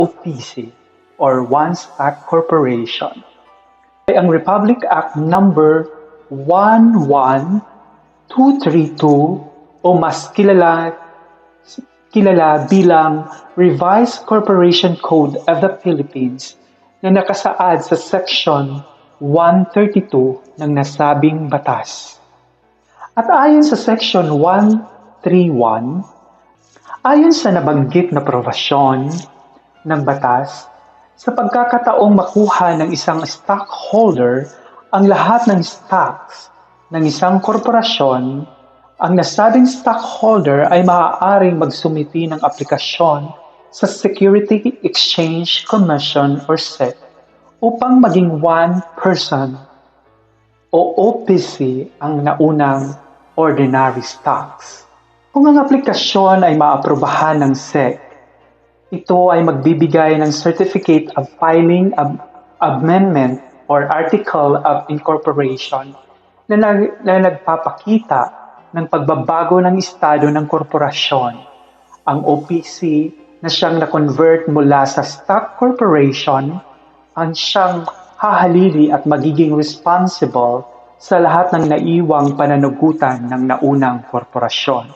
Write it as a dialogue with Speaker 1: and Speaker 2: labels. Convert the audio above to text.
Speaker 1: OPC or One Stock Corporation ay ang Republic Act number 11232 o mas kilala bilang Revised Corporation Code of the Philippines na nakasaad sa Section 132 ng nasabing batas. At ayon sa Section 131, ayon sa nabanggit na probasyon ng batas, sa pagkakataong makuha ng isang stockholder ang lahat ng stocks ng isang korporasyon, ang nasabing stockholder ay maaaring magsumiti ng aplikasyon sa Security Exchange Commission or SEC upang maging one person o OPC ang naunang ordinary stocks. Kung ang aplikasyon ay maaprubahan ng SEC, ito ay magbibigay ng Certificate of Filing Amendment or Article of Incorporation na nagpapakita ng pagbabago ng estado ng korporasyon. Ang OPC na siyang na-convert mula sa stock corporation ang siyang hahalili at magiging responsible sa lahat ng naiwang pananagutan ng naunang korporasyon.